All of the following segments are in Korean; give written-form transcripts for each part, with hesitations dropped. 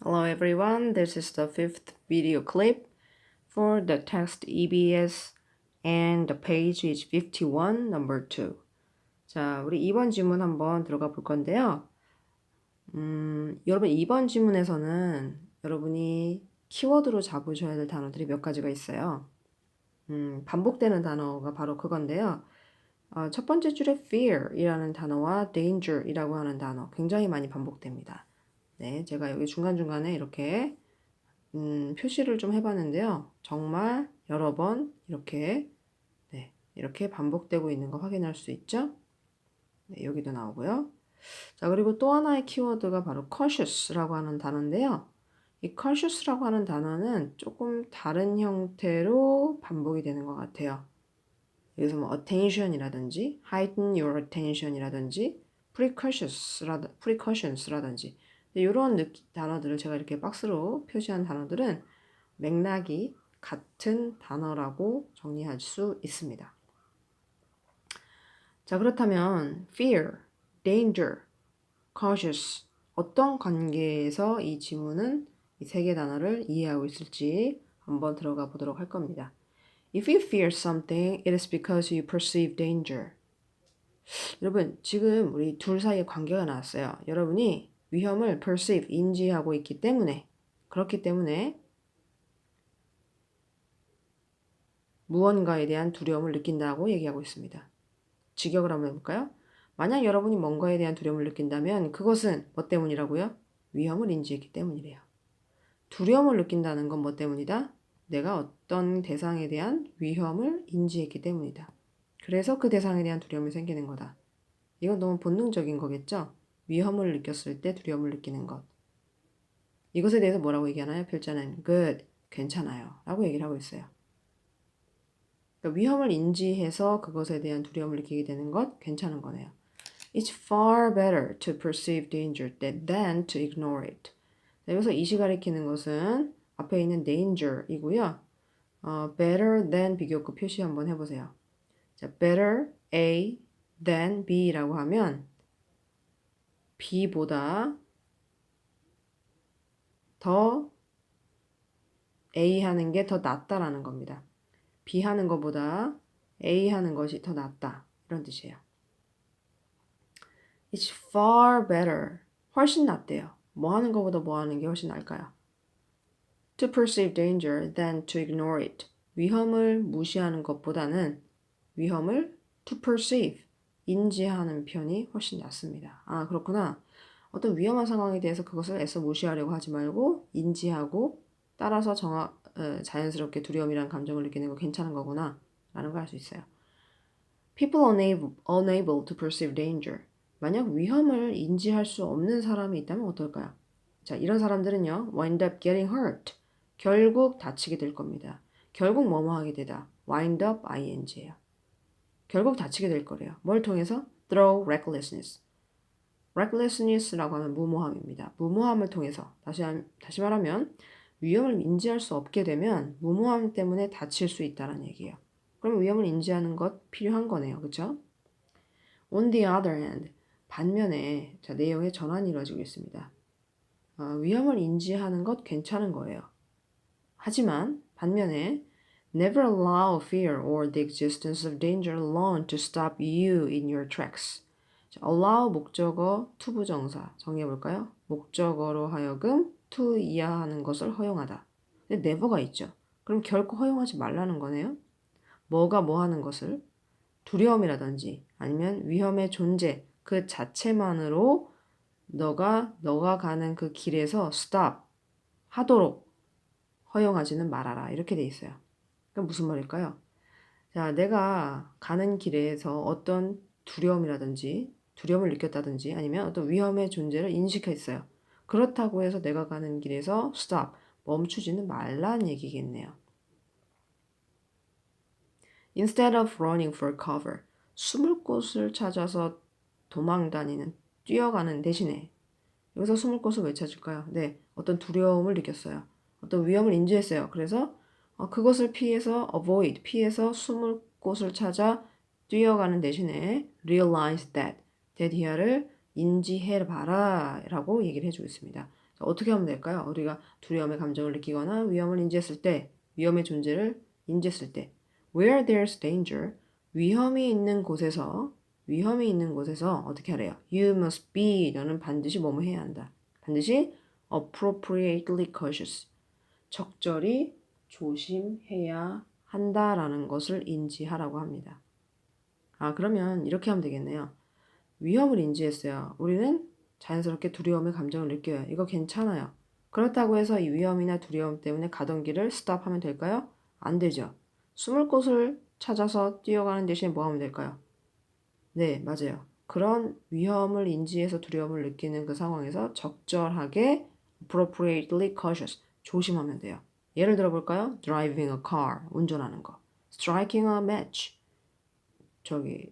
Hello everyone, this is the fifth video clip for the text EBS and the page is 51, number 2. 자, 우리 2번 지문 한번 들어가 볼 건데요. 여러분 2번 지문에서는 여러분이 키워드로 잡으셔야 될 단어들이 몇 가지가 있어요. 반복되는 단어가 바로 그건데요. 첫 번째 줄에 fear이라는 단어와 danger이라고 하는 단어 굉장히 많이 반복됩니다. 네, 제가 여기 중간중간에 이렇게 표시를 좀 해봤는데요. 정말 여러 번 이렇게 이렇게 반복되고 있는 거 확인할 수 있죠. 네, 여기도 나오고요. 자, 그리고 또 하나의 키워드가 바로 cautious라고 하는 단어인데요. 이 cautious라고 하는 단어는 조금 다른 형태로 반복이 되는 것 같아요. 여기서 뭐 attention이라든지 heighten your attention이라든지 precautions라든지 이런 단어들을 제가 이렇게 박스로 표시한 단어들은 맥락이 같은 단어라고 정리할 수 있습니다. 자, 그렇다면 fear, danger, cautious 어떤 관계에서 이 지문은 이 세 개 단어를 이해하고 있을지 한번 들어가 보도록 할 겁니다. If you fear something, it is because you perceive danger. 여러분, 지금 우리 둘 사이에 관계가 나왔어요. 여러분이 위험을 perceive, 인지하고 있기 때문에, 그렇기 때문에 무언가에 대한 두려움을 느낀다고 얘기하고 있습니다. 직역을 한번 해볼까요? 만약 여러분이 뭔가에 대한 두려움을 느낀다면 그것은 뭐 때문이라고요? 위험을 인지했기 때문이래요. 두려움을 느낀다는 건 뭐 때문이다? 내가 어떤 대상에 대한 위험을 인지했기 때문이다. 그래서 그 대상에 대한 두려움이 생기는 거다. 이건 너무 본능적인 거겠죠? 위험을 느꼈을 때 두려움을 느끼는 것. 이것에 대해서 뭐라고 얘기하나요? 필자는 good, 괜찮아요 라고 얘기를 하고 있어요. 그러니까 위험을 인지해서 그것에 대한 두려움을 느끼게 되는 것, 괜찮은 거네요. It's far better to perceive danger than to ignore it. 여기서 이시 가리키는 것은 앞에 있는 danger이고요. better than 비교급 표시 한번 해보세요. 자, better A than B라고 하면 B보다 더 A 하는 게 더 낫다라는 겁니다. B 하는 것보다 A 하는 것이 더 낫다. 이런 뜻이에요. It's far better. 훨씬 낫대요. 뭐 하는 것보다 뭐 하는 게 훨씬 나을까요? To perceive danger than to ignore it. 위험을 무시하는 것보다는 위험을 to perceive, 인지하는 편이 훨씬 낫습니다. 아, 그렇구나. 어떤 위험한 상황에 대해서 그것을 애써 무시하려고 하지 말고 인지하고 따라서 자연스럽게 두려움이란 감정을 느끼는 거 괜찮은 거구나 라는 걸 알 수 있어요. People unable to perceive danger. 만약 위험을 인지할 수 없는 사람이 있다면 어떨까요? 자, 이런 사람들은요, wind up getting hurt. 결국 다치게 될 겁니다. 결국 뭐뭐 하게 되다. wind up ing예요. 결국 다치게 될 거래요. 뭘 통해서? through recklessness. recklessness라고 하면 무모함입니다. 무모함을 통해서 다시 말하면 위험을 인지할 수 없게 되면 무모함 때문에 다칠 수 있다는 얘기예요. 그럼 위험을 인지하는 것 필요한 거네요. 그렇죠? On the other hand, 반면에 자, 내용의 전환이 이루어지고 있습니다. 위험을 인지하는 것 괜찮은 거예요. 하지만 반면에 never allow fear or the existence of danger alone to stop you in your tracks. 자, allow 목적어 투부정사 정리해볼까요? 목적어로 하여금 to 이하하는 것을 허용하다. 근데 never가 있죠. 그럼 결코 허용하지 말라는 거네요. 뭐가 뭐 하는 것을 두려움이라든지 아니면 위험의 존재 그 자체만으로 너가 가는 그 길에서 stop 하도록 허용하지는 말아라. 이렇게 돼 있어요. 그럼 무슨 말일까요? 자, 내가 가는 길에서 어떤 두려움을 느꼈다든지 아니면 어떤 위험의 존재를 인식했어요. 그렇다고 해서 내가 가는 길에서 stop, 멈추지는 말라는 얘기겠네요. Instead of running for cover, 숨을 곳을 찾아서 뛰어가는 대신에 여기서 숨을 곳을 왜 찾을까요? 네, 어떤 두려움을 느꼈어요. 어떤 위험을 인지했어요. 그래서 그것을 피해서 숨을 곳을 찾아 뛰어가는 대신에 realize that, that here를 인지해봐라 라고 얘기를 해주고 있습니다. 자, 어떻게 하면 될까요? 우리가 두려움의 감정을 느끼거나 위험을 인지했을 때, 위험의 존재를 인지했을 때, where there's danger, 위험이 있는 곳에서 어떻게 하래요? You must be, 너는 반드시 뭐뭐 해야 한다. 반드시 appropriately cautious, 적절히 조심해야 한다라는 것을 인지하라고 합니다. 그러면 이렇게 하면 되겠네요. 위험을 인지했어요. 우리는 자연스럽게 두려움의 감정을 느껴요. 이거 괜찮아요. 그렇다고 해서 이 위험이나 두려움 때문에 가던 길을 스탑하면 될까요? 안 되죠. 숨을 곳을 찾아서 뛰어가는 대신에 뭐 하면 될까요? 네, 맞아요. 그런 위험을 인지해서 두려움을 느끼는 그 상황에서 적절하게 appropriately cautious, 조심하면 돼요. 예를 들어 볼까요? driving a car, 운전하는 거. striking a match,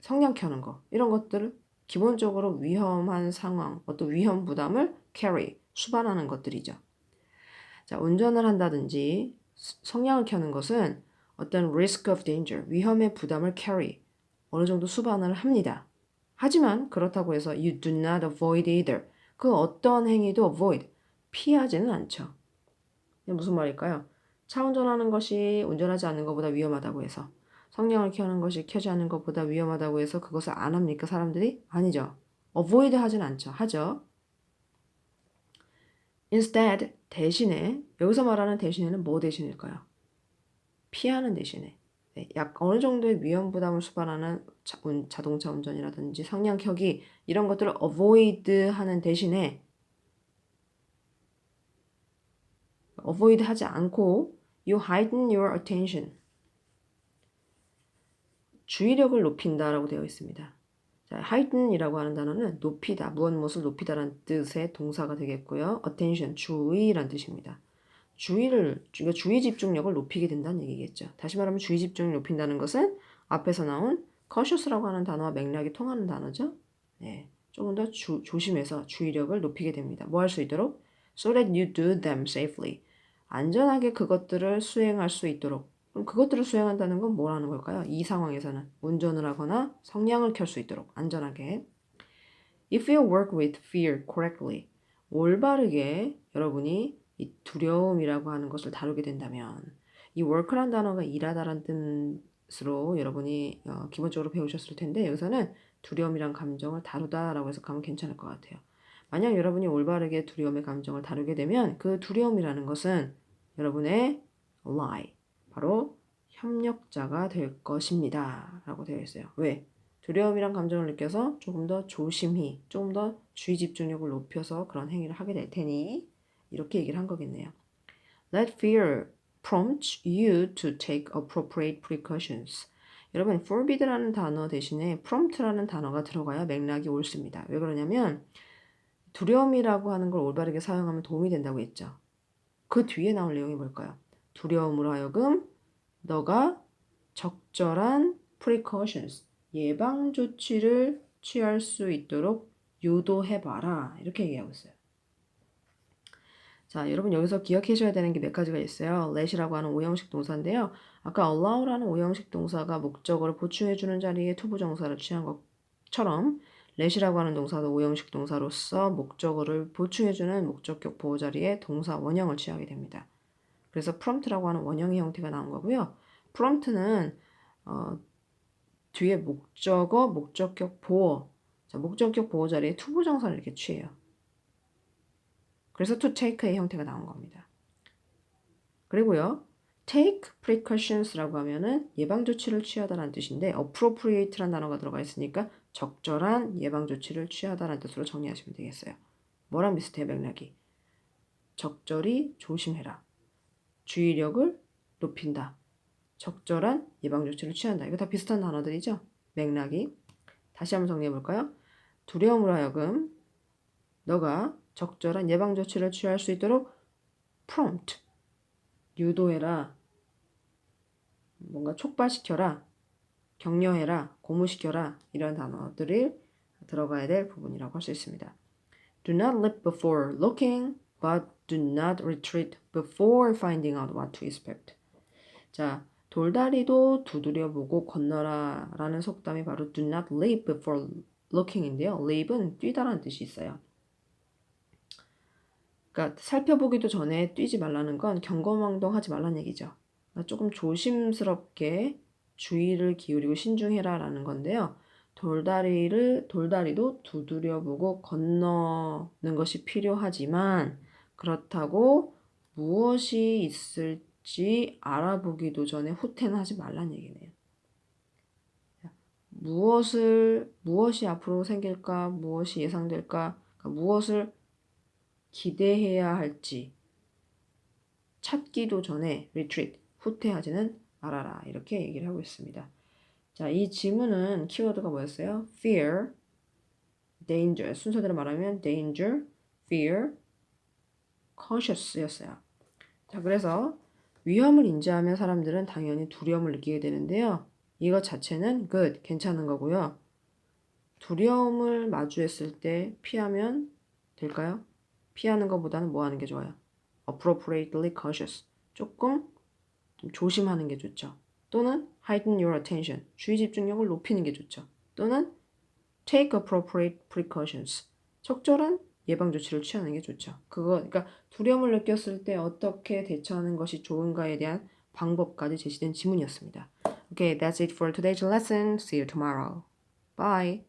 성냥 켜는 거. 이런 것들을 기본적으로 위험한 상황, 어떤 위험 부담을 carry, 수반하는 것들이죠. 자, 운전을 한다든지 성냥을 켜는 것은 어떤 risk of danger, 위험의 부담을 carry, 어느 정도 수반을 합니다. 하지만 그렇다고 해서 you do not avoid either. 그 어떤 행위도 avoid, 피하지는 않죠. 이게 무슨 말일까요? 차 운전하는 것이 운전하지 않는 것보다 위험하다고 해서 성냥을 켜는 것이 켜지 않는 것보다 위험하다고 해서 그것을 안 합니까? 사람들이? 아니죠. avoid 하진 않죠. 하죠. instead, 대신에, 여기서 말하는 대신에는 뭐 대신일까요? 피하는 대신에. 네, 약 어느 정도의 위험 부담을 수반하는 자동차 운전이라든지 성냥 켜기 이런 것들을 avoid 하는 대신에 avoid 하지 않고 you heighten your attention. 주의력을 높인다라고 되어 있습니다. 자, heighten이라고 하는 단어는 높이다, 무엇을 높이다라는 뜻의 동사가 되겠고요. attention, 주의란 뜻입니다. 그러니까 주의 집중력을 높이게 된다는 얘기겠죠. 다시 말하면 주의 집중을 높인다는 것은 앞에서 나온 cautious라고 하는 단어와 맥락이 통하는 단어죠. 네, 조금 더 조심해서 주의력을 높이게 됩니다. 뭐 할 수 있도록? So that you do them safely. 안전하게 그것들을 수행할 수 있도록. 그럼 그것들을 수행한다는 건 뭘 하는 걸까요? 이 상황에서는 운전을 하거나 성냥을 켤 수 있도록 안전하게. If you work with fear correctly, 올바르게 여러분이 이 두려움이라고 하는 것을 다루게 된다면 이 work란 단어가 일하다라는 뜻으로 여러분이 기본적으로 배우셨을 텐데 여기서는 두려움이란 감정을 다루다라고 해서 가면 괜찮을 것 같아요. 만약 여러분이 올바르게 두려움의 감정을 다루게 되면 그 두려움이라는 것은 여러분의 ally, 바로 협력자가 될 것입니다. 라고 되어 있어요. 왜? 두려움이란 감정을 느껴서 조금 더 조심히, 조금 더 주의 집중력을 높여서 그런 행위를 하게 될 테니 이렇게 얘기를 한 거겠네요. Let fear prompt you to take appropriate precautions. 여러분, forbid라는 단어 대신에 prompt라는 단어가 들어가야 맥락이 옳습니다. 왜 그러냐면 두려움이라고 하는 걸 올바르게 사용하면 도움이 된다고 했죠. 그 뒤에 나올 내용이 뭘까요? 두려움으로 하여금 너가 적절한 precautions, 예방 조치를 취할 수 있도록 유도해봐라. 이렇게 얘기하고 있어요. 자, 여러분 여기서 기억하셔야 되는 게 몇 가지가 있어요. let이라고 하는 오형식 동사인데요. 아까 allow라는 오형식 동사가 목적어를 보충해주는 자리에 투부정사를 취한 것처럼 let이라고 하는 동사도 오형식 동사로서 목적어를 보충해주는 목적격 보호 자리에 동사 원형을 취하게 됩니다. 그래서 prompt라고 하는 원형의 형태가 나온 거고요. prompt는 뒤에 목적어, 목적격 보호, 자, 목적격 보호 자리에 투부정사를 이렇게 취해요. 그래서 to take의 형태가 나온 겁니다. 그리고요, take precautions라고 하면은 예방 조치를 취하다라는 뜻인데 appropriate라는 단어가 들어가 있으니까 적절한 예방 조치를 취하다라는 뜻으로 정리하시면 되겠어요. 뭐랑 비슷해요, 맥락이? 적절히 조심해라. 주의력을 높인다. 적절한 예방 조치를 취한다. 이거 다 비슷한 단어들이죠? 맥락이. 다시 한번 정리해 볼까요? 두려움으로 하여금 너가 적절한 예방 조치를 취할 수 있도록 prompt, 유도해라, 뭔가 촉발시켜라, 격려해라, 고무시켜라 이런 단어들이 들어가야 될 부분이라고 할 수 있습니다. Do not leap before looking, but do not retreat before finding out what to expect. 자, 돌다리도 두드려보고 건너라 라는 속담이 바로 do not leap before looking인데요. leap은 뛰다라는 뜻이 있어요. 그러니까 살펴보기도 전에 뛰지 말라는 건 경거망동하지 말라는 얘기죠. 그러니까 조금 조심스럽게 주의를 기울이고 신중해라라는 건데요. 돌다리도 두드려보고 건너는 것이 필요하지만 그렇다고 무엇이 있을지 알아보기도 전에 후퇴는 하지 말라는 얘기네요. 무엇이 앞으로 생길까, 무엇이 예상될까, 그러니까 무엇을 기대해야 할지 찾기도 전에 retreat, 후퇴하지는 말아라. 이렇게 얘기를 하고 있습니다. 자, 이 지문은 키워드가 뭐였어요? fear, danger. 순서대로 말하면 danger, fear, cautious였어요. 자, 그래서 위험을 인지하면 사람들은 당연히 두려움을 느끼게 되는데요. 이것 자체는 good, 괜찮은 거고요. 두려움을 마주했을 때 피하면 될까요? 피하는 것보다는 뭐 하는 게 좋아요? appropriately cautious. 조금 좀 조심하는 게 좋죠. 또는 heighten your attention. 주의 집중력을 높이는 게 좋죠. 또는 take appropriate precautions. 적절한 예방 조치를 취하는 게 좋죠. 그러니까 두려움을 느꼈을 때 어떻게 대처하는 것이 좋은가에 대한 방법까지 제시된 지문이었습니다. Okay, that's it for today's lesson. See you tomorrow. Bye.